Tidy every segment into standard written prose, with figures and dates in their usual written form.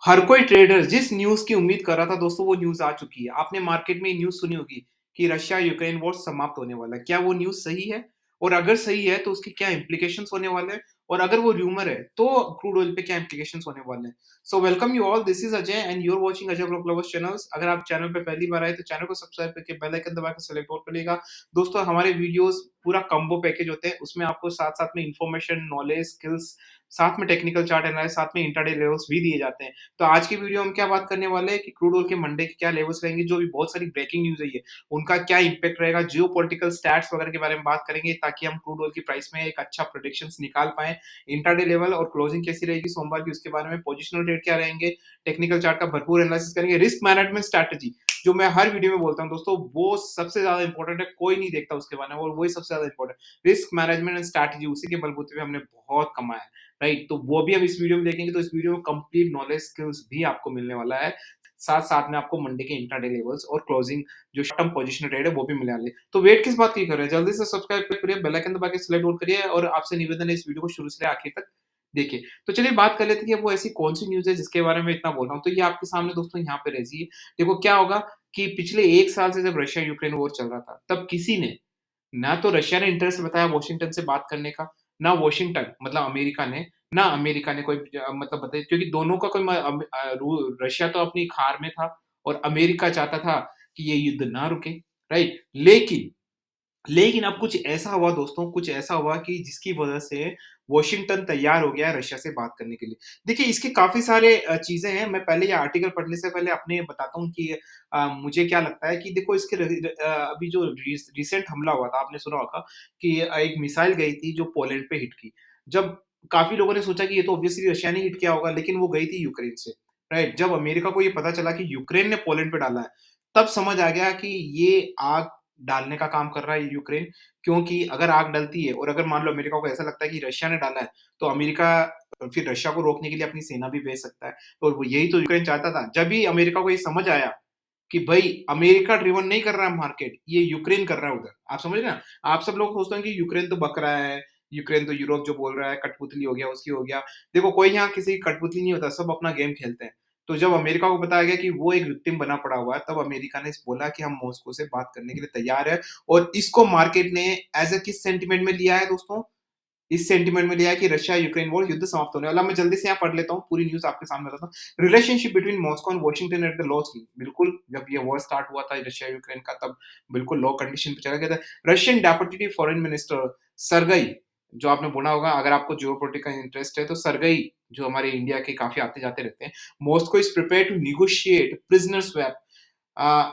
हर कोई ट्रेडर जिस न्यूज़ की उम्मीद कर रहा था दोस्तों वो न्यूज़ आ चुकी है। आपने मार्केट में ये न्यूज़ सुनी होगी कि रशिया-यूक्रेन वॉर समाप्त होने वाला है। क्या वो न्यूज़ सही है? और अगर सही है तो उसके क्या इम्प्लीकेशंस होने वाले हैं? और अगर वो र्यूमर है तो क्रूड ऑयल पे क्या इम्प्लीकेशंस होने वाले हैं? So welcome you all, this is Ajay and you are watching Ajay vlog lovers channels. अगर आप चैनल पे पहली बार आए तो चैनल को सब्सक्राइब करके बेल आइकन दबा के सेलेक्ट ऑल करिएगा। दोस्तों हमारे वीडियोज़ पूरा कॉम्बो पैकेज होते हैं। उसमें आपको साथ-साथ में इन्फॉर्मेशन, नॉलेज, स्किल्स, साथ में टेक्निकल चार्ट एनालिसिस, साथ में इंट्राडे लेवल्स भी दिए जाते हैं। तो आज की वीडियो हम क्या बात करने वाले हैं कि क्रूड ऑयल के मंडे के क्या लेवल्स रहेंगे, जो भी बहुत सारी ब्रेकिंग न्यूज़ है ये, उनका क्या इम्पैक्ट रहेगा, जियोपॉलिटिकल स्टैट्स वगैरह के बारे में बात करेंगे ताकि हम क्रूड ऑयल की प्राइस में एक अच्छा प्रेडिक्शंस निकाल पाएँ। इंट्राडे लेवल और क्लोजिंग कैसी रहेगी सोमवार की, उसके बारे में पोजिशनल ट्रेड क्या रहेंगे, टेक्निकल चार्ट का भरपूर एनालिसिस करेंगे। रिस्क मैनेजमेंट स्ट्रैटेजी जो मैं हर वीडियो में बोलता हूँ दोस्तों, वो सबसे ज़्यादा इंपॉर्टेंट है, कोई नहीं देखता उसके बारे में और वही सबसे ज़्यादा इंपॉर्टेंट है। रिस्क मैनेजमेंट एंड स्ट्रैटेजी, उसी के बलबूते पे हमने बहुत कमाया है। राइट, तो वो भी हम इस वीडियो में देखेंगे। तो इस वीडियो में कंप्लीट नॉलेज स्किल्स भी आपको मिलने वाला है। साथ-साथ में आपको मंडे के इंट्राडे लेवल्स और क्लोजिंग जो शॉर्ट टर्म पोजीशन ट्रेड है वो भी मिलने वाली है। तो वेट किस बात की कर रहे हैं? जल्दी से सब्सक्राइब करिए, बेल आइकन दबा के सेलेक्ट ऑल करिए और आपसे निवेदन है इस वीडियो को शुरू से आखिर तक देखिए। तो चलिए बात कर लेते हैं कि वो ऐसी कौन-सी न्यूज़ है जिसके बारे में इतना बोल रहा हूँ। तो ये आपके सामने दोस्तों यहाँ पे रही है। देखो क्या होगा कि पिछले 1 साल से जब रशिया यूक्रेन वॉर चल रहा था, तब किसी ने ना तो रशिया ने इंटरेस्ट बताया वॉशिंगटन से बात करने का, ना वॉशिंगटन मतलब अमेरिका ने, ना अमेरिका ने कोई मतलब बताइए, क्योंकि दोनों का कोई रशिया तो अपनी खार में था और अमेरिका चाहता था कि ये युद्ध ना रुके, राइट? लेकिन अब कुछ ऐसा हुआ दोस्तों, कुछ ऐसा हुआ कि जिसकी वजह से वॉशिंगटन तैयार हो गया है रशिया से बात करने के लिए। देखिए, इसके काफ़ी सारे चीज़ें हैं। मैं पहले ये आर्टिकल पढ़ने से पहले अपने बताता हूँ कि मुझे क्या लगता है कि देखो इसके अभी जो रिसेंट हमला हुआ था, आपने सुना होगा कि एक मिसाइल गई थी जो पोलैंड पे हिट की। जब काफ़ी लोगों ने सोचा कि ये तो ऑब्वियसली रशिया ने हिट किया होगा, लेकिन वो गई थी यूक्रेन से, राइट? जब अमेरिका को ये पता चला कि यूक्रेन ने पोलैंड पे डाला है, तब समझ आ गया कि ये आग डालने का काम कर रहा है यूक्रेन, क्योंकि अगर आग डलती है और अगर मान लो अमेरिका को ऐसा लगता है कि रशिया ने डाला है, तो अमेरिका फिर रशिया को रोकने के लिए अपनी सेना भी भेज सकता है। तो वो यही तो यूक्रेन चाहता था। जब भी अमेरिका को ये समझ आया कि भई अमेरिका ड्रिवन नहीं कर रहा है मार्केट, ये यूक्रेन कर रहा है उधर। आप समझ रहे हैं ना? आप सब लोग सोचते हैं कि यूक्रेन तो बक रहा है, यूक्रेन तो यूरोप जो बोल रहा है, कठपुतली हो गया, उसकी हो गया। देखो कोई यहाँ किसी की कठपुतली नहीं होता, सब अपना गेम खेलते हैं। तो जब अमेरिका को बताया गया कि वो एक विक्टिम बना पड़ा हुआ है, तब अमेरिका ने बोला कि हम मॉस्को से बात करने के लिए तैयार हैं और इसको मार्केट ने एज़ अ किस सेंटीमेंट में लिया है दोस्तों? इस सेंटीमेंट में लिया है कि रशिया यूक्रेन वॉर युद्ध समाप्त होने वाला है। मैं जल्दी से यहाँ पढ़ लेता हूँ, पूरी न्यूज़ आपके सामने रखता हूँ। Relationship between Moscow and Washington at the law scheme, बिल्कुल जब ये वॉर स्टार्ट हुआ था रशिया यूक्रेन का, तब बिल्कुल लॉ कंडीशन पे चला गया था। Russian deputy foreign minister Sergei, जो आपने बोला होगा अगर आपको जियोपॉलिटिकल इंटरेस्ट है, तो सर्गेई जो हमारे इंडिया के काफ़ी आते-जाते रहते हैं, Moscow is prepared to negotiate prisoner swap uh,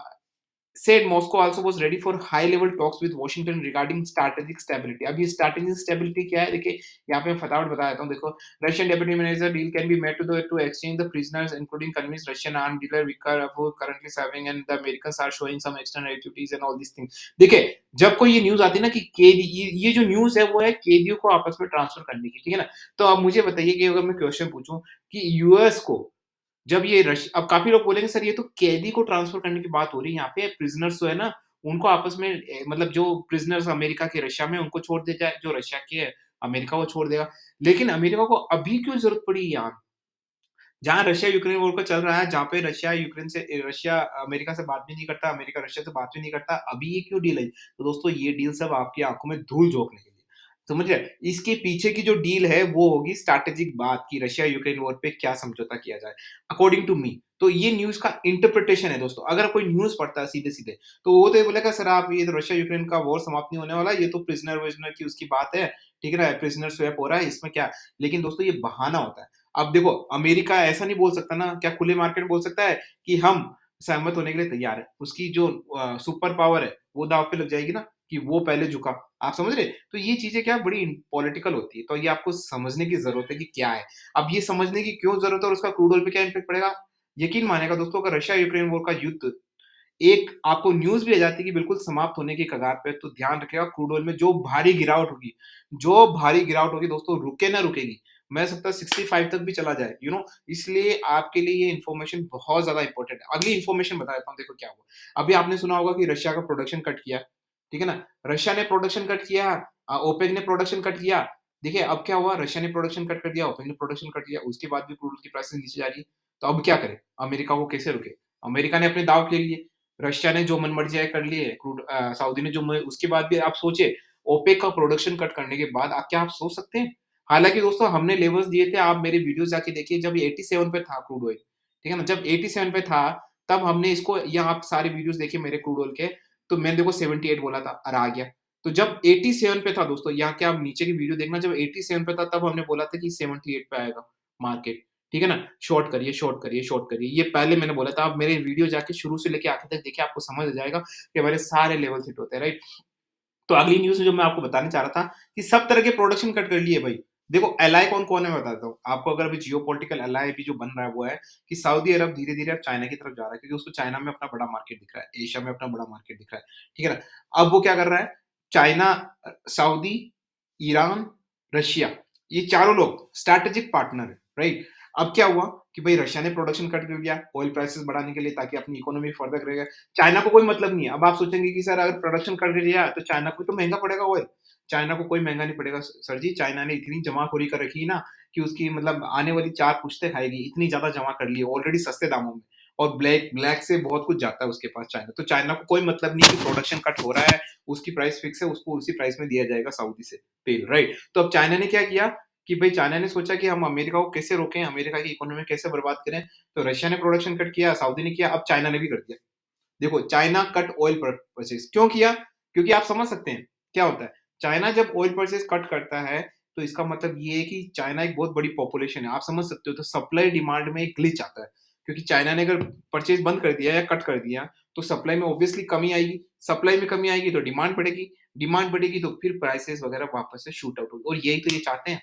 said Moscow also was ready for high level talks with Washington regarding strategic stability। अब ये strategic stability क्या है? देखिए, यहाँ पे मैं फटाफट बता देता हूँ। देखो, Russian deputy minister deal can be made to exchange the prisoners, including convince Russian armed dealer Vikar who currently serving, and the Americans are showing some external activities and all these things। देखिए, जब कोई ये news आती है ना कि कैदी, ये जो न्यूज़ है वो है कैदियों को आपस में ट्रांसफर करने की, ठीक है ना? तो अब मुझे बताइए कि अगर मैं क्वेश्चन पूछूँ कि यूएस को जब ये रश अब काफ़ी लोग बोलेंगे सर ये तो कैदी को ट्रांसफ़र करने की बात हो रही है यहाँ पे, प्रिज़नर्स जो है ना, उनको आपस में मतलब जो प्रिज़नर्स अमेरिका के रशिया में उनको छोड़ दिया जाए, जो रशिया के है, अमेरिका को छोड़ देगा। लेकिन अमेरिका को अभी क्यों ज़रूरत पड़ी यार? जहाँ रशिया यूक्रेन वॉर का चल रहा है, जहाँ पे रशिया अमेरिका से बात भी नहीं करता, अमेरिका रशिया से बात भी नहीं करता, अभी ये क्यों डील आई? तो दोस्तों ये डील सब आपकी आँखों में धूल झोंकने के लिए। समझ रहे? इसके पीछे की जो डील है वो होगी स्ट्रैटेजिक बात कि रशिया यूक्रेन वॉर पे क्या समझौता किया जाए, अकॉर्डिंग टू मी। तो ये न्यूज़ का इंटरप्रिटेशन है दोस्तों। अगर कोई न्यूज़ पढ़ता है सीधे-सीधे, तो वो तो ये बोलेगा सर आप ये तो रशिया यूक्रेन का वॉर समाप्त नहीं होने वाला, ये तो प्रिज़नर-विज़नर की उसकी बात है, ठीक है ना? प्रिज़नर स्वैप हो रहा है, इसमें क्या? लेकिन दोस्तों ये बहाना होता है। अब देखो, अमेरिका ऐसा नहीं बोल सकता ना, क्या खुले मार्केट में बोल सकता है कि हम सहमत होने के लिए तैयार हैं। उसकी जो सुपर पावर है, वो दाँव पे लग जाएगी ना कि वो पहले झुका। आप समझ रहे? तो ये चीज़ें क्या बड़ी पॉलिटिकल होती है, तो ये आपको समझने की ज़रूरत है कि क्या है। अब ये समझने की क्यों ज़रूरत है और उसका क्रूड ऑयल पे क्या इम्पैक्ट पड़ेगा? यकीन मानिएगा दोस्तों, अगर रशिया-यूक्रेन वॉर का युद्ध एक आपको न्यूज़ भी आ जाती है कि बिल्कुल समाप्त होने की कगार पे है, तो ध्यान रखिएगा क्रूड ऑयल में जो भारी गिरावट होगी दोस्तों, रुके ना रुकेगी। मैं सकता है 65 तक भी चला जाए, इसलिए आपके लिए ये इन्फॉर्मेशन बहुत ज़्यादा इम्पोर्टेंट है। अगली इन्फॉर्मेशन बता देता हूँ, देखो क्या हुआ। अभी आपने सुना होगा कि रशिया का प्रोडक्शन कट किया, ठीक है ना? रशिया ने प्रोडक्शन कट किया, ओपेक ने प्रोडक्शन कट किया। देखिए अब क्या हुआ, रशिया ने प्रोडक्शन कट कर दिया, ओपेक ने प्रोडक्शन कट किया, उसके बाद भी क्रूड की प्राइसेज़ नीचे जा रही है। तो अब क्या करें? अमेरिका को कैसे रोके? अमेरिका ने अपने दाँव खेल लिए, रशिया ने जो मनमर्जी कर लिए, सऊदी ने जो म उसके बाद भी आप सोचिए, ओपेक का प्रोडक्शन कट करने के बाद क्या आप सोच सकते हैं? हालाँकि दोस्तों हमने लेवल्स दिए थे, आप मेरे वीडियोज़ जाके देखिए जब ये 87 पे था क्रूड ऑयल, ठीक है ना? जब 87 पे था, तब हमने इसको यहाँ आप सारे वीडियोज़ देखिए मेरे क्रूड ऑयल के, तो मैंने देखो 78 बोला था और आ गया। तो जब 87 पे था दोस्तों, यहाँ के आप नीचे की वीडियो देखना, जब 87 पे था तब हमने बोला था कि 78 पे आएगा मार्केट, ठीक है ना? शॉर्ट करिए, शॉर्ट करिए, शॉर्ट करिए, ये पहले मैंने बोला था। आप मेरे वीडियो जाके शुरू से लेके आखिर तक देखिए, आपको समझ आ जाएगा कि हमारे सारे लेवल्स हिट होते हैं, राइट? तो अगली न्यूज़ जो मैं आपको बताना चाह रहा था कि सब तरह के प्रोडक्शन कट कर लिए भाई। देखो एलआई कौन-कौन है मैं बताता हूँ। आपको अगर अभी जियोपॉलिटिकल एलआई भी जो बन रहा है वो है कि सऊदी अरब धीरे-धीरे अब चाइना की तरफ जा रहा है क्योंकि उसको चाइना में अपना बड़ा मार्केट दिख रहा है, एशिया में अपना बड़ा मार्केट दिख रहा है, ठीक है ना? अब वो क्या कर रहा है, चाइना सऊदी, ईरान, रशिया, ये चारों लोग स्ट्रैटेजिक पार्टनर है, राइट? अब क्या हुआ कि भाई रशिया ने प्रोडक्शन कट कर दिया ऑयल प्राइसेस बढ़ाने के लिए ताकि अपनी इकोनॉमी फर्दर करेगा। चाइना को कोई मतलब नहीं है। अब आप सोचेंगे कि सर अगर प्रोडक्शन कर दिया तो चाइना को तो महँगा पड़ेगा ऑयल। चाइना को कोई महँगा नहीं पड़ेगा सर जी, चाइना ने इतनी जमाखोरी कर रखी है ना कि उसकी मतलब आने वाली 4 पुश्तें खाएगी, इतनी ज़्यादा जमा कर ली है ऑलरेडी सस्ते दामों में और ब्लैक ब्लैक से बहुत कुछ जाता है उसके पास चाइना। तो चाइना को कोई मतलब नहीं कि प्रोडक्शन कट हो रहा है, उसकी प्राइस फिक्स है, उसको उसी प्राइस में दिया जाएगा सऊदी से तेल, राइट? तो अब चाइना ने क्या किया कि भई चाइना ने सोचा कि हम अमेरिका को कैसे रोकें, अमेरिका की इकोनॉमी कैसे बर्बाद करें, तो रशिया ने प्रोडक्शन कट किया, सऊदी ने किया, अब चाइना ने भी कर दिया। देखो चाइना कट ऑयल परचेज़ क्यों किया? क्योंकि आप समझ सकते हैं, क्या होता है? चाइना जब ऑयल परचेज़ कट करता है, तो इसका मतलब ये है कि चाइना एक बहुत बड़ी पॉपुलेशन है। आप समझ सकते हो तो सप्लाई डिमांड में एक ग्लिच आता है। क्योंकि चाइना ने अगर परचेज़ बंद कर दिया या कट कर दिया, तो सप्लाई में ऑब्वियसली कमी आएगी। सप्लाई में कमी आएगी तो डिमांड बढ़ेगी, डिमांड बढ़ेगी तो फिर प्राइसेज़ वगैरह वापस से शूट आउट होगी और यही तो ये चाहते हैं।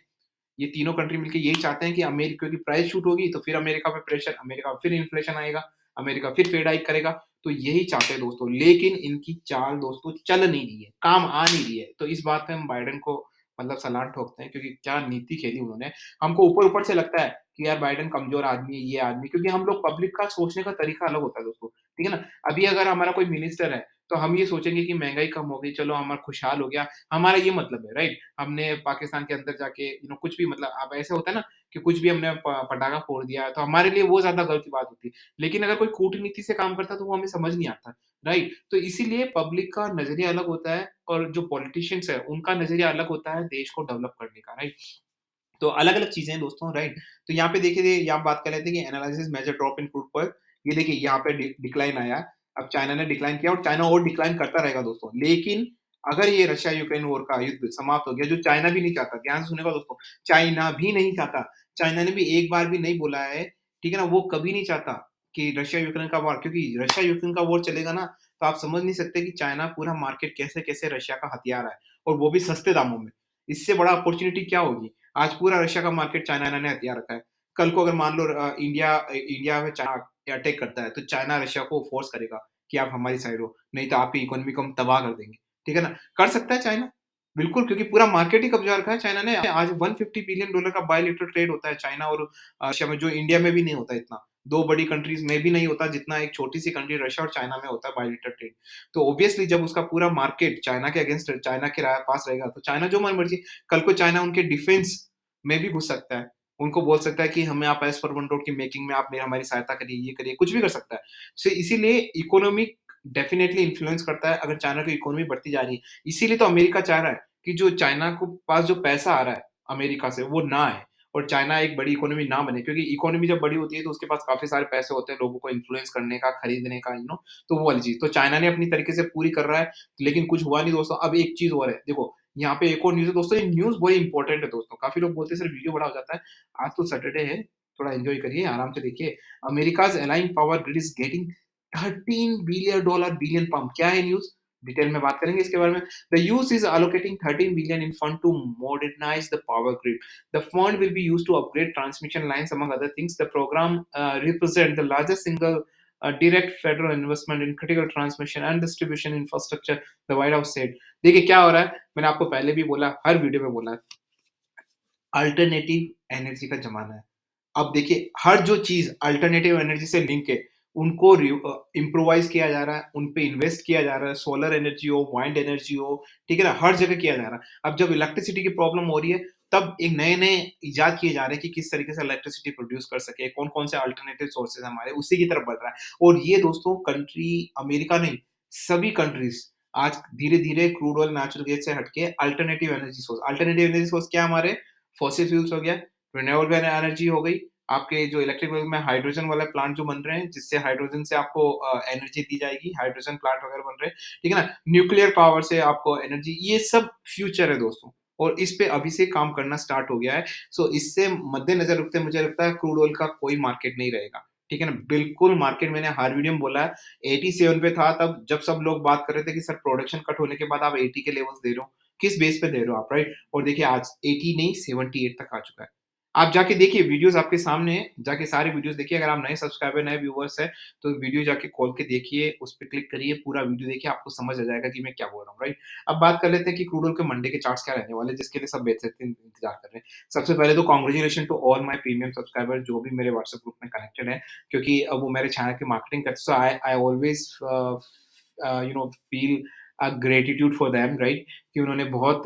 ये तीनों कंट्री मिलके यही चाहते हैं कि अमेरिका की प्राइस शूट होगी, तो फिर अमेरिका पे प्रेशर, अमेरिका फिर इन्फ्लेशन आएगा, अमेरिका फिर फेड हाइक करेगा। तो यही चाहते हैं दोस्तों, लेकिन इनकी चाल दोस्तों चल नहीं रही है, काम आ नहीं रही है। तो इस बात पे हम बाइडेन को मतलब सलाम ठोकते हैं क्योंकि क्या नीति खेली उन्होंने। हमको ऊपर-ऊपर से लगता है कि यार बाइडेन कमज़ोर आदमी है, ये आदमी क्योंकि हम लोग पब्लिक का सोचने का तरीका अलग होता है दोस्तों, ठीक है ना? अभी अगर हमारा कोई मिनिस्टर है, तो हम ये सोचेंगे कि महँगाई कम हो गई, चलो हमारा खुशहाल हो गया, हमारा ये मतलब है, राइट? हमने पाकिस्तान के अंदर जाके कुछ भी मतलब अब ऐसा होता है ना कि कुछ भी हमने पटाखा फोड़ दिया, तो हमारे लिए वो ज़्यादा गर्व की बात होती है। लेकिन अगर कोई कूटनीति से काम करता है, तो वो हमें समझ नहीं आता, राइट? तो इसीलिए पब्लिक का नज़रिया अलग होता है और जो पॉलिटिशियंस है, उनका नज़रिया अलग होता है देश को डेवलप करने का, राइट? तो अलग-अलग चीज़ें हैं दोस्तों, राइट? तो यहाँ पे देखिए यहाँ बात कर रहे थे कि analysis major drop in crude oil. ये देखिए यहाँ पे डिक्लाइन आया। अब चाइना ने डिक्लाइन किया और चाइना और डिक्लाइन करता रहेगा दोस्तों। लेकिन अगर ये रशिया यूक्रेन वॉर का युद्ध समाप्त हो गया, जो चाइना भी नहीं चाहता, ध्यान से सुनिएगा दोस्तों, चाइना भी नहीं चाहता। चाइना ने भी एक बार भी नहीं बोला है, ठीक है ना? वो कभी नहीं चाहता कि रशिया यूक्रेन का वॉर, क्योंकि रशिया यूक्रेन का वॉर चलेगा ना, तो आप समझ नहीं सकते कि चाइना पूरा मार्केट कैसे-कैसे रशिया का हथियार है और वो भी सस्ते दामों में। इससे बड़ा अपॉर्च्युनिटी क्या होगी? आज पूरा रशिया का मार्केट चाइना ने हथिया रखा है। कल को अगर मान लो इंडिया में चाइना अटैक करता है, तो चाइना रशिया को फोर्स करेगा कि आप हमारी साइड हो, नहीं तो आपकी इकोनॉमी को हम तबाह कर देंगे। ठीक है ना? कर सकता है चाइना, बिल्कुल, क्योंकि पूरा मार्केट ही कब्जा रखा है चाइना ने। आज $150 बिलियन का बायलैटरल ट्रेड होता है चाइना और रशिया में, जो इंडिया में भी नहीं होता इतना। 2 बड़ी कंट्रीज़ में भी नहीं होता जितना एक छोटी-सी कंट्री रशिया और चाइना में होता है बायलैटरल ट्रेड। तो ऑब्वियसली जब उसका पूरा मार्केट चाइना के अगेंस्ट, चाइना के पास रहेगा, तो चाइना जो मन मर्ज़ी, कल को चाइना उनके डिफेंस में भी घुस सकता है। उनको बोल सकता है कि हमें आप एज़ पर वन रोड की मेकिंग में आपने हमारी सहायता करिए, ये करिए, कुछ भी कर सकता है। इसीलिए इकोनॉमिक डेफिनिटली इन्फ्लुएंस करता है अगर चाइना की इकोनॉमी बढ़ती जा रही है। इसीलिए तो अमेरिका चाह रहा है कि जो चाइना को पास जो पैसा आ रहा है अमेरिका से, वो ना आए और चाइना एक बड़ी इकोनॉमी ना बने, क्योंकि इकोनॉमी जब बड़ी होती है तो उसके पास काफ़ी सारे पैसे होते हैं लोगों को इन्फ्लुएंस करने का, खरीदने का, तो वो वाली चीज़। तो चाइना ने अपनी तरीके से पूरी कर रहा है, लेकिन कुछ हुआ नहीं दोस्तों। अब एक चीज़ और है, देखो यहाँ पे एक और न्यूज़ है दोस्तों, ये न्यूज़ बड़ी इंपॉर्टेंट है दोस्तों। काफ़ी लोग बोलते हैं सर वीडियो बड़ा हो जाता है। आज तो सैटरडे है, थोड़ा एन्जॉय करिए, आराम से देखिए। America's ailing power grid is getting $13 billion pump. क्या है न्यूज़? डिटेल में बात करेंगे इसके बारे में। The US is allocating 13 billion in fund to modernize the power grid. The fund will be used to upgrade transmission lines, among other things. The program represents the largest single direct federal investment in critical transmission and distribution infrastructure, the White House said. देखिए क्या हो रहा है, मैंने आपको पहले भी बोला, हर वीडियो में बोला है, अल्टरनेटिव एनर्जी का ज़माना है। अब देखिए हर जो चीज़ अल्टरनेटिव एनर्जी से लिंक है, उनको इम्प्रोवाइज़ किया जा रहा है, उन पे इन्वेस्ट किया जा रहा है, सोलर एनर्जी हो, वाइंड एनर्जी हो, ठीक है ना? हर जगह किया जा रहा है। अब जब इलेक्ट्रिसिटी की प्रॉब्लम हो रही है, तब एक नए-नए इजाद किए जा रहे हैं कि किस तरीके से इलेक्ट्रिसिटी प्रोड्यूस कर सके, कौन-कौन से अल्टरनेटिव सोर्सेज़ हमारे, उसी की तरफ बढ़ रहा है। और ये दोस्तों कंट्री अमेरिका नहीं, सभी कंट्रीज़ आज धीरे-धीरे क्रूड ऑयल, नेचुरल गैस से हटके अल्टरनेटिव एनर्जी सोर्स क्या है हमारे? फॉसिल फ्यूल्स हो गया, रिन्यूएबल एनर्जी हो गई, आपके जो इलेक्ट्रिक व्हीकल में हाइड्रोजन वाला प्लांट जो बन रहे हैं, जिससे हाइड्रोजन से आपको एनर्जी दी जाएगी, हाइड्रोजन प्लांट वगैरह बन रहे हैं, ठीक है ना? न्यूक्लियर पावर से आपको एनर्जी, ये सब फ्यूचर है दोस्तों। और इस पे अभी से काम करना स्टार्ट हो गया है। सो इससे मद्देनज़र रखते हुए मुझे लगता है क्रूड ऑयल का कोई मार्केट नहीं रहेगा। ठीक है ना? बिल्कुल मार्केट, मैंने हर वीडियो में बोला है, 87 पे था तब जब सब लोग बात कर रहे थे कि सर प्रोडक्शन कट होने के बाद आप 80 के लेवल्स दे रहे हो। किस बेस पे दे रहे हो आप, राइट? और देखिए आज 80 नहीं 78 तक आ चुका है। आप जाके देखिए, वीडियोज़ आपके सामने हैं, जाके सारे वीडियोज़ देखिए। अगर आप नए सब्सक्राइबर, नए व्यूअर्स हैं, तो वीडियो जाके खोल के देखिए, उस पे क्लिक करिए, पूरा वीडियो देखिए, आपको समझ आ जाएगा कि मैं क्या बोल रहा हूँ, राइट? अब बात कर लेते हैं कि क्रूड ऑयल के मंडे के चार्ट्स क्या रहने वाले हैं, जिसके लिए सब बेसब्री से इंतज़ार कर रहे हैं। सबसे पहले तो congratulation to all my premium subscriber जो भी मेरे व्हाट्सएप ग्रुप में कनेक्टेड हैं, क्योंकि अब वो मेरे चैनल की मार्केटिंग करते हैं। So I I always feel gratitude for them, right? कि उन्होंने बहुत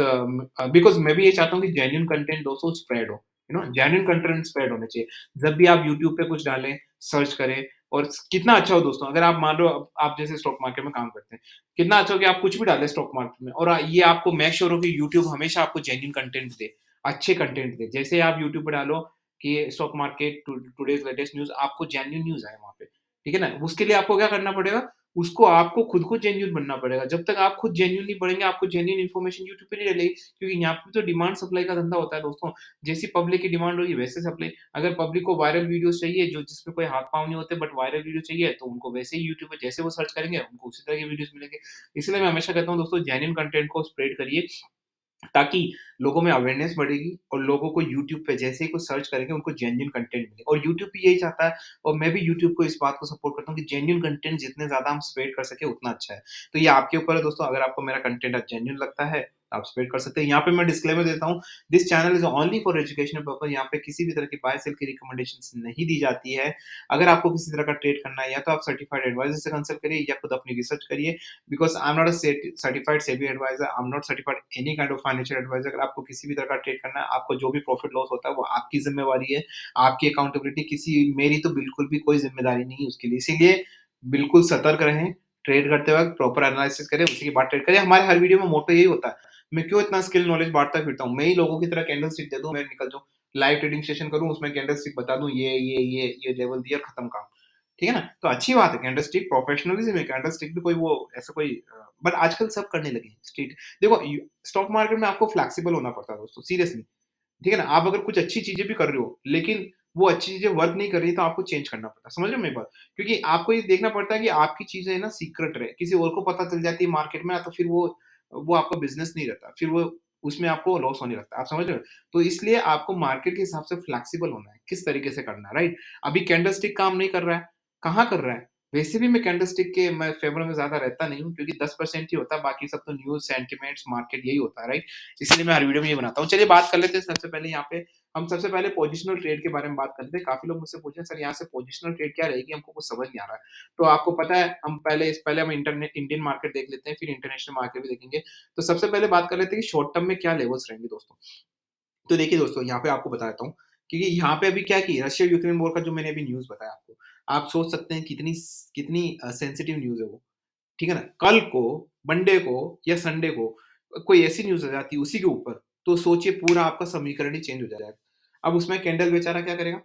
बिकॉज़ मैं भी ये चाहता हूँ कि जेन्युइन कंटेंट दोस्तों स्प्रेड हो, जेन्युइन कंटेंट स्प्रेड होने चाहिए। जब भी आप यूट्यूब पे कुछ डालें, सर्च करें, और कितना अच्छा हो दोस्तों, अगर आप मान लो आप जैसे स्टॉक मार्केट में काम करते हैं, कितना अच्छा हो कि आप कुछ भी डालें स्टॉक मार्केट में, और ये आपको मेक श्योर हो कि यूट्यूब हमेशा आपको जेन्युइन कंटेंट दे, अच्छे कंटेंट दे। जैसे आप यूट्यूब पे डालो कि stock market today's latest news, आपको जेन्युइन न्यूज़ आए वहाँ पे, ठीक है ना? उसके लिए आपको क्या करना पड़ेगा? उसको आपको खुद को जेन्युइन बनना पड़ेगा। जब तक आप खुद जेन्युइन नहीं बनेंगे, आपको जेन्युइन इन्फॉर्मेशन यूट्यूब पे नहीं डलेगी, क्योंकि यहाँ पे तो डिमांड सप्लाई का धंधा होता है दोस्तों। जैसी पब्लिक की डिमांड होगी वैसे सप्लाई। अगर पब्लिक को वायरल वीडियोज़ चाहिए जो जिसमें कोई हाथ-पाँव नहीं होते, बट वायरल वीडियो चाहिए, तो उनको वैसे ही यूट्यूब पे जैसे वो सर्च करेंगे, उनको उसी तरह के वीडियोज़ मिलेंगे। इसलिए मैं हमेशा कहता हूँ दोस्तों, जेन्युइन कंटेंट को स्प्रेड करिए, ताकि लोगों में अवेयरनेस बढ़ेगी और लोगों को यूट्यूब पे जैसे ही कुछ सर्च करेंगे, उनको जेन्युइन कंटेंट मिले, और यूट्यूब भी यही चाहता है, और मैं भी यूट्यूब को इस बात को सपोर्ट करता हूँ कि जेन्युइन कंटेंट जितने ज़्यादा हम स्प्रेड कर सकें उतना अच्छा है। तो ये आपके ऊपर है दोस्तों, अगर आपको मेरा कंटेंट जेन्युइन लगता है, आप स्प्रेड कर सकते हैं। यहाँ पे मैं डिस्क्लेमर देता हूँ, this channel is only for educational purpose. यहाँ पे किसी भी तरह की बाय सेल की रिकमेंडेशंस नहीं दी जाती है। अगर आपको किसी तरह का ट्रेड करना है, या तो आप सर्टिफाइड एडवाइज़र से कंसल्ट करिए, या खुद अपनी रिसर्च करिए, because I am not a certified SEBI adviser, I am not certified any kind of financial adviser. अगर आपको किसी भी तरह का ट्रेड करना है, आपको जो भी प्रॉफिट लॉस होता है, वो आपकी ज़िम्मेवारी है, आपकी अकाउंटेबिलिटी, किसी मेरी तो बिल्कुल भी कोई ज़िम्मेदारी नहीं है उसके लिए। इसीलिए बिल्कुल सतर्क रहें, ट्रेड करते वक़्त प्रॉपर एनालिसिस करें, उसी के बाद ट्रेड करें। हमारे हर वीडियो में मोटो यही होता है। मैं क्यों इतना स्किल नॉलेज बाँटता फिरता हूँ? मैं ही लोगों की तरह कैंडल स्टिक दे दूँ, मैं निकल जाऊँ, लाइव ट्रेडिंग सेशन करूँ, उसमें कैंडल स्टिक बता दूँ, ये लेवल दिया, खत्म काम। ठीक है ना? तो अच्छी बात है, कैंडलस्टिक प्रोफेशनलिज़्म है, कैंडलस्टिक भी कोई वो ऐसा कोई बट आजकल सब करने लगे हैं स्ट्रीट। देखो स्टॉक मार्केट में आपको फ्लेक्सिबल होना पड़ता है दोस्तों, सीरियसली। ठीक है ना? आप अगर कुछ अच्छी चीज़ें भी कर रहे हो, लेकिन वो अच्छी चीज़ें वर्क नहीं कर रही, तो आपको चेंज करना पड़ता है। समझ रहे हो मेरी बात? क्योंकि आपको ये देखना पड़ता है कि आपकी चीज़ें ना सीक्रेट रहे। किसी और को पता चल जाती है मार्केट में, तो फिर वो आपका बिज़नेस नहीं रहता। फिर वो उसमें आपको लॉस होने लगता है। आप समझ रहे हो? तो इसलिए आपको मार्केट के हिसाब से फ्लेक्सिबल होना है, किस तरीके से करना है, राइट? अभी कैंडलस्टिक काम नहीं कर रहा है, कहाँ कर रहा है? वैसे भी मैं कैंडलस्टिक के मैं फ़ेवर में ज़्यादा रहता नहीं हूँ, क्योंकि 10% ही होता है, बाकी सब तो न्यूज़, सेंटिमेंट्स, मार्केट यही होता है, राइट? इसलिए मैं हर वीडियो में ये बनाता हूँ। चलिए बात कर लेते हैं सबसे पहले यहाँ पे, हम सबसे पहले पोजिशनल ट्रेड के बारे में बात करते हैं। काफ़ी लोग मुझसे पूछे सर यहाँ से पोजिशनल ट्रेड क्या रहेगी? हमको कुछ समझ नहीं आ रहा है। तो आपको पता है, हम पहले हम इंडियन मार्केट देख लेते हैं, फिर इंटरनेशनल मार्केट भी देखेंगे। तो सबसे पहले बात कर लेते हैं कि शॉर्ट टर्म में क्या लेवल्स रहेंगे दोस्तों। तो देखिए दोस्तों, यहाँ पे आपको बता देता हूँ, क्योंकि यहाँ पे अभी क्या है कि रशिया यूक्रेन वॉर का जो मैंने अभी न्यूज़ बताया आपको, आप सोच सकते हैं कितनी कितनी सेंसिटिव न्यूज़ है वो। ठीक है ना? कल को, मंडे को या संडे को कोई ऐसी न्यूज़ आ जाती है उसी के ऊपर, तो सोचिए पूरा आपका समीकरण ही चेंज हो जाएगा। अब उसमें कैंडल बेचारा क्या करेगा?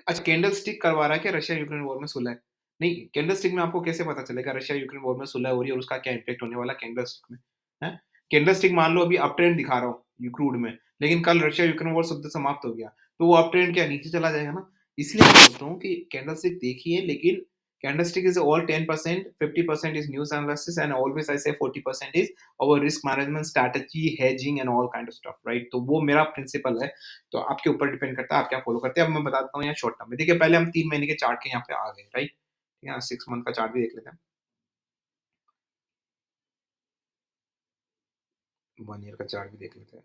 अच्छा, कैंडल स्टिक करवा रहा है क्या रशिया यूक्रेन वॉर में सुलह? नहीं, कैंडल स्टिक में आपको कैसे पता चलेगा रशिया यूक्रेन वॉर में सुलह हो रही है और उसका क्या इम्पैक्ट होने वाला है कैंडल स्टिक में? हैं? कैंडल स्टिक मान लो अभी अप ट्रेंड दिखा रहा हो क्रूड में, लेकिन कल रशिया यूक्रेन वॉर शुद्ध समाप्त हो गया, तो वो अप ट्रेंड क्या नीचे चला जाएगा ना? इसलिए मैं बोलता हूँ कि कैंडल स्टिक देखिए, लेकिन candle stick is all 10%, 50% is news analysis, and always I say 40% is our risk management strategy, hedging and all kind of stuff, right? तो वो मेरा प्रिंसिपल है। तो आपके ऊपर डिपेंड करता है आप क्या फ़ॉलो करते हैं। अब मैं बता देता हूँ यहाँ शॉर्ट टर्म में। देखिए पहले हम 3 महीने के चार्ट के यहाँ पे आ गए, राइट? यहाँ 6 मंथ का चार्ट भी देख लेते हैं। 1 ईयर का चार्ट भी देख लेते हैं।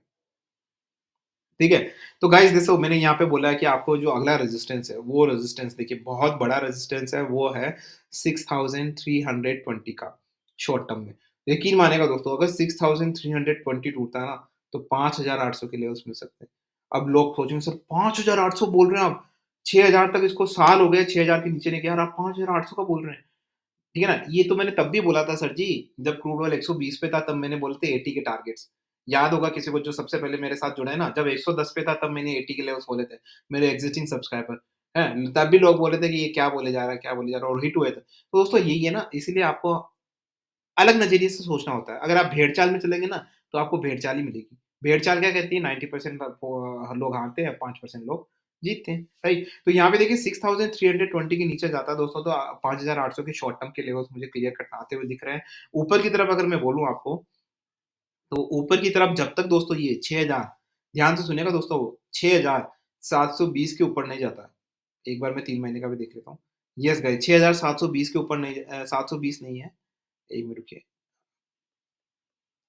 ठीक है? तो गाइज़ देखो, मैंने यहाँ पे बोला है कि आपको जो अगला रेजिस्टेंस है, वो रेजिस्टेंस देखिए बहुत बड़ा रेजिस्टेंस है, वो है 6320 का शॉर्ट टर्म में। यकीन मानिएगा दोस्तों, अगर 6320 टूटता है ना, तो 5,800 के लेवल्स मिल सकते हैं। अब लोग सोचेंगे सर 5,800 बोल रहे हैं आप, 6,000 तक इसको साल हो गए 6,000 के नीचे नहीं गया और आप 5,800 का बोल रहे हैं। ठीक है ना? ये तो मैंने तब भी बोला था सर जी, जब क्रूड ऑयल 120 पे था तब मैंने बोले थे 80 के टारगेट्स। याद होगा किसी को जो सबसे पहले मेरे साथ जुड़ा है ना, जब 110 पे था तब मैंने 80 के लेवल्स बोले थे, मेरे एक्जिस्टिंग सब्सक्राइबर, हैं? तब भी लोग बोले थे कि ये क्या बोले जा रहा है, क्या बोले जा रहा है और हिट हुए थे। तो दोस्तों यही है ना, इसीलिए आपको अलग नज़रिए से सोचना होता है। अगर आप भेड़-चाल में चलेंगे ना, तो आपको भेड़-चाल ही मिलेगी। भेड़-चाल क्या कहती है 90% लोग हारते हैं, 5% लोग जीतते हैं, राइट? तो यहाँ पे देखिए 6320 के नीचे जाता है दोस्तों तो 5800 के शॉर्ट टर्म के लेवल्स मुझे क्लियर कट आते हुए दिख रहे हैं। ऊपर की तरफ अगर मैं बोलूँ आपको, तो ऊपर की तरफ जब तक दोस्तों ये 6000 ध्यान से सुनिएगा दोस्तों 6720 के ऊपर नहीं जाता। एक बार मैं 3 महीने का भी देख लेता हूँ। यस गाइस 6720 के ऊपर नहीं 720 नहीं है। 1 मिनट रुकिए।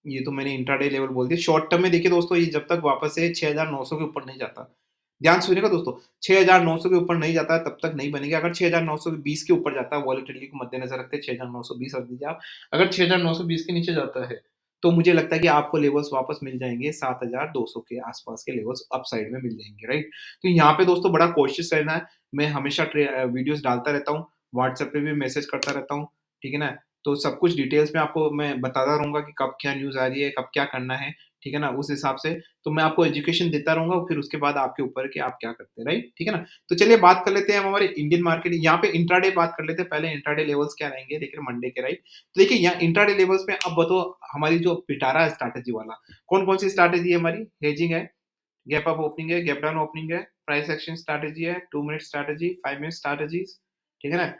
ये तो मैंने इंट्राडे लेवल बोल दिया। शॉर्ट टर्म में देखिए दोस्तों ये जब तक वापस से 6900 के ऊपर नहीं जाता। ध्यान से सुनिएगा दोस्तों 6900 के ऊपर नहीं जाता है तब तक नहीं बनेगी। अगर 6920 के ऊपर जाता है वॉलेटिलिटी को मद्देनज़र रखते 6920 रख दीजिए आप। अगर 6920 के नीचे जाता है, तो मुझे लगता है कि आपको लेवल्स वापस मिल जाएँगे 7200 के आस-पास के लेवल्स अपसाइड में मिल जाएँगे, राइट? तो यहाँ पे दोस्तों बड़ा कॉशियस रहना है। मैं हमेशा वीडियोज़ डालता रहता हूँ, व्हाट्सएप पे भी मैसेज करता रहता हूँ, ठीक है ना? तो सब कुछ डिटेल्स में आपको मैं बताता रहूँगा कि कब क्या न्यूज़ आ रही है, कब क्या करना है, ठीक है ना? उस हिसाब से तो मैं आपको एजुकेशन देता रहूँगा और फिर उसके बाद आपके ऊपर है कि आप क्या करते हैं, राइट? ठीक है ना? तो चलिए बात कर लेते हैं हम हमारे इंडियन मार्केट यहाँ पे इंट्राडे बात कर लेते हैं। पहले इंट्राडे लेवल्स क्या रहेंगे देखिए मंडे के, राइट? तो देखिए यहाँ इंट्राडे लेवल्स में अब बताओ हमारी जो पिटारा है स्ट्रैटेजी वाला, कौन-कौन सी स्ट्रैटेजी है हमारी? हेजिंग है, गैप अप ओपनिंग है, गैप डाउन ओपनिंग है, प्राइस एक्शन स्ट्रैटेजी है, 2 मिनट स्ट्रैटेजी, 5 मिनट स्ट्रैटेजीज़, ठीक है ना?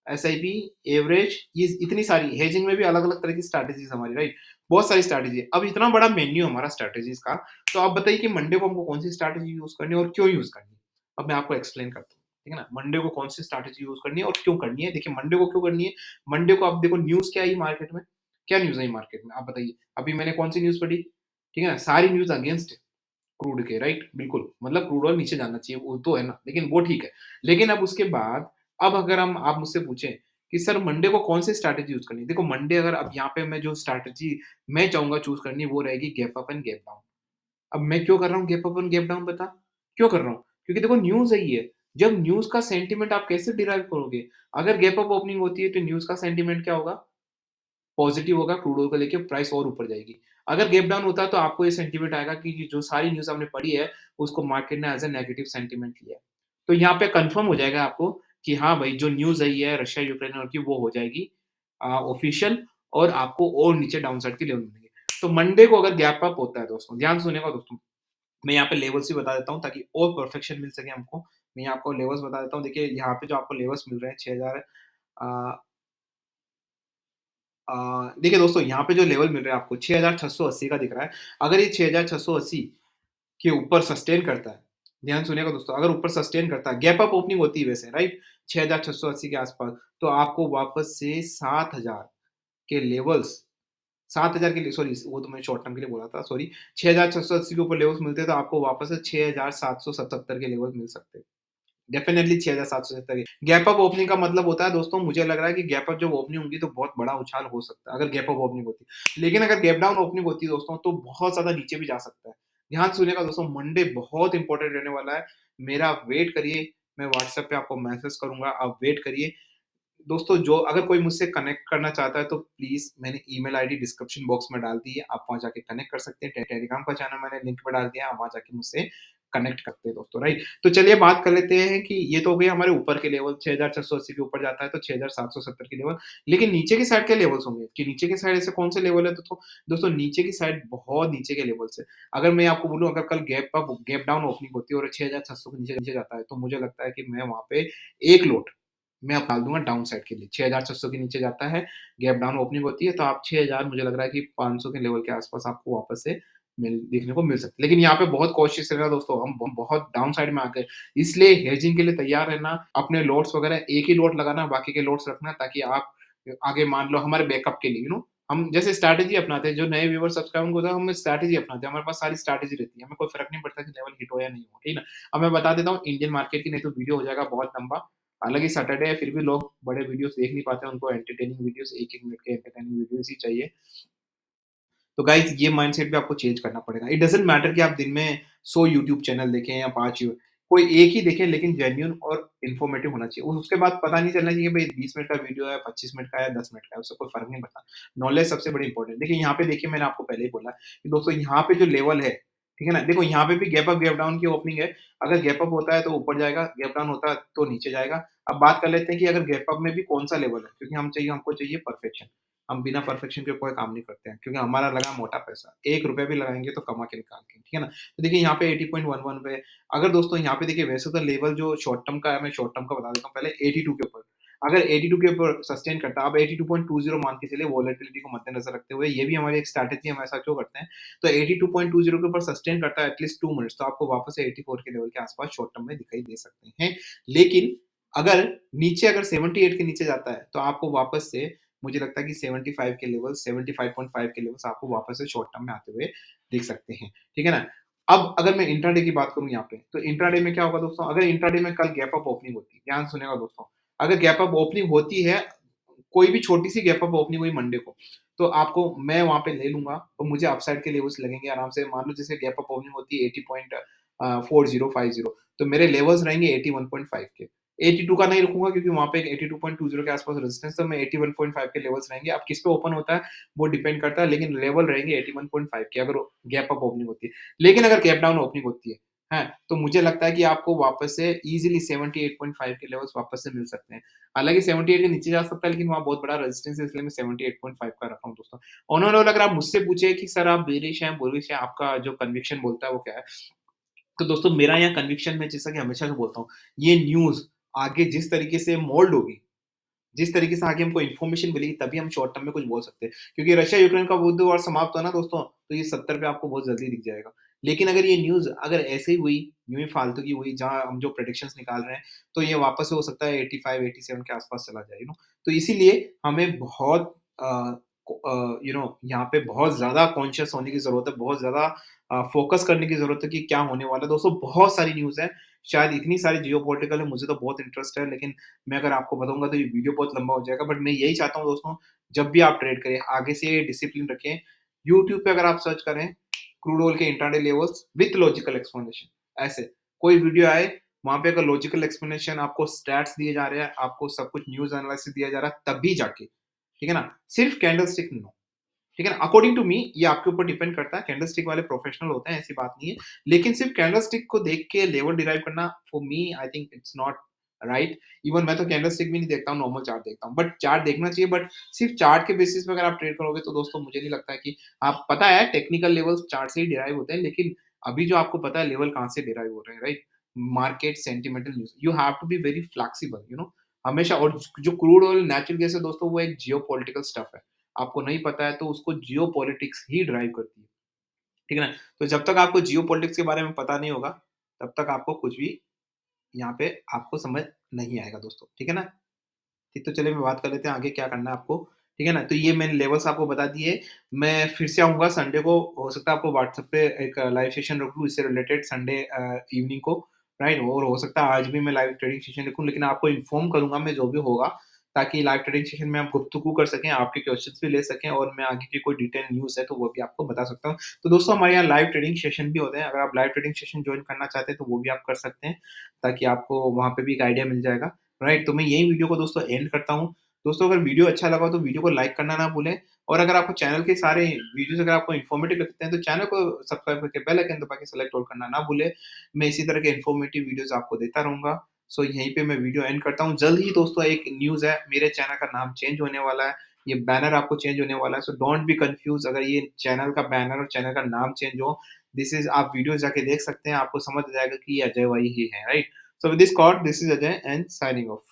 एसआईपी, एवरेज ये इतनी सारी हेजिंग में भी अलग-अलग तरह की स्ट्रैटेजीज़ हमारी राइट? बहुत सारी स्ट्रैटेजी है। अब इतना बड़ा मेन्यू है हमारा स्ट्रैटेजीज़ का, तो आप बताइए कि मंडे को हमको कौन-सी स्ट्रैटेजी यूज़ करनी है और क्यों यूज़ करनी है? अब मैं आपको एक्सप्लेन करता हूँ, ठीक है ना? मंडे को कौन-सी स्ट्रैटेजी यूज़ करनी है और क्यों करनी है? देखिए मंडे को क्यों करनी है? मंडे को आप देखो न्यूज़ क्या आई मार्केट में? क्या न्यूज़ आई मार्केट में? आप बताइए। अभी मैंने कौन-सी न्यूज़ पढ़ी? ठीक है ना? सारी न्यूज़ अगेंस्ट है। क्रूड के राइट? बिल्कुल, मतलब क्रूड ऑयल नीचे जाना चाहिए, वो तो है ना, लेकिन वो ठीक है। लेकिन अब उसके बाद अब अगर हम आप मुझसे पूछें कि सर मंडे को कौन-सी स्ट्रैटेजी यूज़ करनी है? देखो मंडे अगर अब यहाँ पे मैं जो स्ट्रैटेजी मैं चाहूँगा चूज़ करनी वो रहेगी gap up and gap down. अब मैं क्यों कर रहा हूँ gap up and gap down बता? क्यों कर रहा हूँ? क्योंकि देखो न्यूज़ है ये, जब न्यूज़ का सेंटीमेंट आप कैसे डिराइव करोगे? अगर गैप अप ओपनिंग होती है तो न्यूज़ का सेंटीमेंट क्या होगा? पॉज़िटिव होगा, क्रूड ऑयल को लेके प्राइस और ऊपर जाएगी। अगर गैप डाउन होता है तो आपको ये सेंटीमेंट आएगा कि ये जो सारी न्यूज़ आपने पढ़ी है, उसको मार्केट ने एज़ अ नेगेटिव सेंटीमेंट लिया है। तो यहाँ पे कन्फर्म हो जाएगा आपको कि हाँ भाई, जो न्यूज़ आई है रशिया-यूक्रेन वॉर की वो हो जाएगी ऑफ़िशियल और आपको और नीचे डाउनसाइड के लेवल मिलेंगे। तो मंडे को अगर गैप अप होता है दोस्तों, ध्यान से सुनिएगा दोस्तों, मैं यहाँ पे लेवल्स भी बता देता हूँ ताकि और परफेक्शन मिल सके हमको। मैं यहाँ आपको लेवल्स बता देता हूँ। देखिए यहाँ पे जो आपको लेवल्स मिल रहे हैं 6000 अ देखिए दोस्तों यहाँ पे जो लेवल मिल रहा है आपको 6680 का दिख रहा है। अगर ये 6680 के ऊपर सस्टेन करता है, ध्यान सुनिएगा दोस्तों, अगर ऊपर सस्टेन करता है, गैप अप ओपनिंग होती है वैसे राइट? 6680 के आस-पास, तो आपको वापस से 7000 के लेवल्स 7000 के लिए सॉरी वो तो मैं शॉर्ट टर्म के लिए बोला था, सॉरी 6680 के ऊपर लेवल्स मिलते हैं तो आपको वापस से 6777 के लेवल मिल सकते हैं। डेफ़िनेटली 6770 की। गैप अप ओपनिंग का मतलब होता है दोस्तों मुझे लग रहा है कि गैप अप जब ओपनिंग होगी तो बहुत बड़ा उछाल हो सकता है, अगर गैप अप ओपनिंग होती है। लेकिन अगर गैप डाउन ओपनिंग होती है दोस्तों तो बहुत ज़्यादा नीचे भी जा सकता है। ध्यान से सुनिएगा दोस्तों मंडे बहुत इम्पोर्टेंट रहने वाला है। मेरा आप वेट करिए, मैं व्हाट्सएप पे आपको मैसेज करूँगा, आप वेट करिए। दोस्तों जो अगर कोई मुझसे कनेक्ट करना चाहता है तो प्लीज़ मैंने ईमेल आईडी डिस्क्रिप्शन बॉक्स में डाल दी है, आप वहाँ जाके कनेक्ट कर सकते हैं। टेलीग्राम का चैनल मैंने लिंक में डाल दिया है, आप वहाँ जाके मुझसे कनेक्ट करते हैं दोस्तों, राइट? तो चलिए बात कर लेते हैं कि ये तो हो गए हमारे ऊपर के लेवल 6680 के ऊपर जाता है तो 6770 के लेवल। लेकिन नीचे की साइड के लेवल्स होंगे कि नीचे की साइड ऐसे कौन से लेवल है दोस्तों नीचे की साइड बहुत नीचे के लेवल्स है। अगर मैं आपको बोलूँ अगर कल गैप डाउन ओपनिंग होती है और 6600 के नीचे नीचे जाता है तो मुझे लगता है कि मैं वहाँ पे 1 लॉट मैं अब डाल दूँगा डाउन साइड के लिए, 6600 के नीचे जाता है, गैप डाउन ओपनिंग होती है, तो आप 6000 मुझे लग रहा है कि 500 के लेवल के आस-पास आपको वापस से देखने को मिल सकता है। लेकिन यहाँ पे बहुत कॉशियस रहना दोस्तों, हम बहुत डाउन साइड में आ गए, इसलिए हेजिंग के लिए तैयार रहना, अपने लॉट्स वगैरह एक ही लॉट लगाना, बाकी के लॉट्स रखना ताकि आप आगे मान लो हमारे बैकअप के लिए हम जैसे स्ट्रैटेजी अपनाते हैं, जो नए व्यूअर्स सब्सक्राइबर को होता है, हम स्ट्रैटेजी अपनाते हैं, हमारे पास सारी स्ट्रैटेजी रहती है, हमें कोई फ़र्क नहीं पड़ता कि लेवल हिट हो या नहीं हो, ठीक है ना? अब मैं बता देता हूँ इंडियन मार्केट की, नहीं तो वीडियो हो जाएगा बहुत लंबा। हालाँकि सैटरडे है, फिर भी लोग बड़े वीडियोज़ देख नहीं पाते हैं, उनको एंटरटेनिंग वीडियोज़ 1-1 मिनट के एंटरटेनिंग वीडियोज़ ही चाहिए। तो गाइज़ ये माइंडसेट भी आपको चेंज करना पड़ेगा। इट डज़न्ट मैटर कि आप दिन में 100 यूट्यूब चैनल देखें या 5 कोई एक ही देखें लेकिन जेन्युइन और इन्फॉर्मेटिव होना चाहिए। उसके बाद पता नहीं चलना चाहिए भई 20 मिनट का वीडियो है, 25 मिनट का है, 10 मिनट का है, उससे कोई फ़र्क नहीं पड़ता। नॉलेज सबसे बड़ी इम्पोर्टेंट है। देखिए यहाँ पे देखिए मैंने आपको पहले ही बोला कि दोस्तों यहाँ पे जो लेवल है, ठीक है ना? देखो यहाँ पे भी गैप अप, गैप डाउन की ओपनिंग है। अगर गैप अप होता है तो ऊपर जाएगा, गैप डाउन होता है तो नीचे जाएगा। अब बात कर लेते हैं कि अगर गैप अप में भी कौन-सा लेवल है, क्योंकि हमको चाहिए परफेक्शन। हम बिना परफेक्शन के कोई काम नहीं करते हैं, क्योंकि हमारा लगा मोटा पैसा। ₹1 भी लगाएँगे तो कमा के निकाल के, ठीक है ना? तो देखिए यहाँ पे 80.11 पे अगर दोस्तों यहाँ पे देखिए वैसे तो लेवल जो शॉर्ट टर्म का है, मैं शॉर्ट टर्म का बता देता हूँ पहले 82 के ऊपर। अगर 82 के ऊपर सस्टेन करता है, आप 82.20 मान के चलिए वोलेटिलिटी को मद्देनज़र रखते हुए, ये भी हमारी एक स्ट्रैटेजी है, हम ऐसा क्यों करते हैं? तो 82.20 के ऊपर सस्टेन करता है एटलीस्ट 2 मिनट्स, तो आपको वापस से 84 के लेवल के आस-पास शॉर्ट टर्म में दिखाई दे सकते हैं। लेकिन अगर नीचे अगर 78 के नीचे जाता है, तो आपको वापस से मुझे लगता है कि 75 के लेवल 75.5 के लेवल्स आपको वापस से शॉर्ट टर्म में आते हुए दिख सकते हैं। ठीक है ना? अब अगर मैं इंट्राडे की बात करूँ यहाँ पे, तो इंट्राडे में क्या होगा दोस्तों, अगर इंट्राडे में कल गैप अप ओपनिंग होती है, ध्यान सुनिएगा दोस्तों, अगर गैप अप ओपनिंग होती है, कोई भी छोटी-सी गैप अप ओपनिंग हुई मंडे को, तो आपको मैं वहाँ पे ले लूँगा और मुझे अपसाइड के लेवल्स लगेंगे आराम से। मान लो जैसे गैप अप ओपनिंग होती है 80.4050, तो मेरे लेवल्स रहेंगे 81.5 के। 82 का नहीं रखूँगा क्योंकि वहाँ पे एक 82.20 के आस-पास रेजिस्टेंस, तो मैं 81.5 के लेवल्स रहेंगे। अब किस पे ओपन होता है, वो डिपेंड करता है, लेकिन लेवल रहेंगे 81.5 के अगर गैप अप ओपनिंग होती है। लेकिन अगर गैप डाउन ओपनिंग होती है, हैं? तो मुझे लगता है कि आपको वापस से ईज़िली 78.5 के लेवल्स वापस से मिल सकते हैं। हालाँकि 78 के नीचे जा सकता है, लेकिन वहाँ बहुत बड़ा रेजिस्टेंस है, इसलिए मैं 78.5 का रखा हूँ दोस्तों। ऑन एंड ऑल अगर आप मुझसे पूछे कि सर आप बेयरिश हैं, बुलिश हैं, आपका जो कन्विक्शन बोलता है वो क्या है? तो दोस्तों मेरा यहाँ कन्विक्शन मैं जैसा कि हमेशा से बोलता हूँ, ये न्यूज़ आगे जिस तरीके से मोल्ड होगी, जिस तरीके से आगे हमको इन्फॉर्मेशन मिलेगी, तभी हम शॉर्ट टर्म में कुछ बोल सकते हैं। क्योंकि रशिया-यूक्रेन का युद्ध और समाप्त हुआ ना दोस्तों, तो ये 70 पे आपको बहुत जल्दी दिख जाएगा। लेकिन अगर ये न्यूज़ अगर ऐसे ही हुई, यूँ ही फालतू की हुई, जहाँ हम जो प्रेडिक्शंस निकाल रहे हैं, तो ये वापस से हो सकता है 85-87 के आस-पास चला जाए, तो इसीलिए हमें बहुत यहाँ पे बहुत ज़्यादा कॉन्शियस होने की ज़रूरत है, बहुत ज़्यादा फ़ोकस करने की ज़रूरत है कि क्या होने वाला है। दोस्तों बहुत सारी न्यूज़ है, शायद इतनी सारी जियोपॉलिटिकल है, मुझे तो बहुत इंटरेस्ट है, लेकिन मैं अगर आपको बताऊँगा तो ये वीडियो बहुत लंबा हो जाएगा, बट मैं यही चाहता हूँ दोस्तों, जब भी आप ट्रेड करें, आगे से डिसिप्लिन रखें। यूट्यूब पे अगर आप सर्च करें, क्रूड ऑयल के intraday levels with logical explanation, ऐसे कोई वीडियो आए, वहाँ पे अगर लॉजिकल एक्सप्लेनेशन आपको स्टैट्स दिए जा रहे हैं, आपको सब कुछ न्यूज़ एनालिसिस दिया जा रहा है, तभी जाके, ठीक है ना? सिर्फ कैंडलस्टिक नो। ठीक है ना? अकॉर्डिंग टू मी ये आपके ऊपर डिपेंड करता है, कैंडलस्टिक वाले प्रोफेशनल होते हैं, ऐसी बात नहीं है। लेकिन सिर्फ कैंडलस्टिक को देख के लेवल डिराइव करना for me I think it's not right. Even मैं तो कैंडलस्टिक भी नहीं देखता हूँ, नॉर्मल चार्ट देखता हूँ। बट चार्ट देखना चाहिए, बट सिर्फ चार्ट के बेसिस पे अगर आप ट्रेड करोगे तो दोस्तों मुझे नहीं लगता है कि आप पता है टेक्निकल लेवल्स चार्ट से ही डिराइव होते हैं, लेकिन अभी जो आपको पता है लेवल कहाँ से डिराइव हो रहे हैं, right? Market sentimental news, you have to be very flexible, हमेशा। और जो क्रूड ऑयल, नेचुरल गैस है दोस्तों, वो एक जियोपॉलिटिकल स्टफ है। आपको नहीं पता है तो उसको जियोपॉलिटिक्स ही ड्राइव करती है, ठीक है ना? तो जब तक आपको जियोपॉलिटिक्स के बारे में पता नहीं होगा, तब तक आपको कुछ भी यहाँ पे आपको समझ नहीं आएगा दोस्तों, ठीक है ना? ठीक, तो चलिए मैं बात कर लेते हैं आगे क्या करना है आपको, ठीक है ना? तो ये मैंने लेवल्स आपको बता दिए। मैं फिर से आऊँगा संडे को, हो सकता है आपको व्हाट्सएप पे एक लाइव सेशन रख लूँ इससे रिलेटेड संडे इवनिंग को, राइट? और हो सकता है आज भी मैं लाइव ट्रेडिंग सेशन रखूँ, लेकिन आपको इन्फॉर्म करूँगा मैं जो भी होगा, ताकि लाइव ट्रेडिंग सेशन में आप गुफ्तगू कर सकें, आपके क्वेश्चन्स भी ले सकें और मैं आगे की कोई डिटेल न्यूज़ है तो वो भी आपको बता सकता हूँ। तो दोस्तों हमारे यहाँ लाइव ट्रेडिंग सेशन भी होते हैं, अगर आप लाइव ट्रेडिंग सेशन जॉइन करना चाहते हैं तो वो भी आप कर सकते हैं, ताकि आपको वहाँ पे भी एक आइडिया मिल जाएगा। राइट, तो मैं यही वीडियो को दोस्तों एंड करता हूँ। दोस्तों अगर वीडियो अच्छा लगा हो तो वीडियो को लाइक करना ना भूलें, और अगर आपको चैनल के सारे वीडियोज़ अगर आपको इन्फॉर्मेटिव लगते हैं तो चैनल को सब्सक्राइब करके बेल आइकन दबा के सेलेक्ट ऑल करना ना भूलें। मैं इसी तरह के इन्फॉर्मेटिव वीडियोज़ आपको देता रहूँगा। सो यहीं पे मैं वीडियो एंड करता हूँ। जल्द ही दोस्तों एक न्यूज़ है, मेरे चैनल का नाम चेंज होने वाला है। ये बैनर आपको चेंज होने वाला है, सो डोंट बी कन्फ्यूज़ अगर ये चैनल का बैनर और चैनल का नाम चेंज हो। दिस इज़, आप वीडियो जाके देख सकते हैं, आपको समझ आ जाएगा कि ये अजय भाई ही हैं, right? So with this quote, this is Ajay and signing off.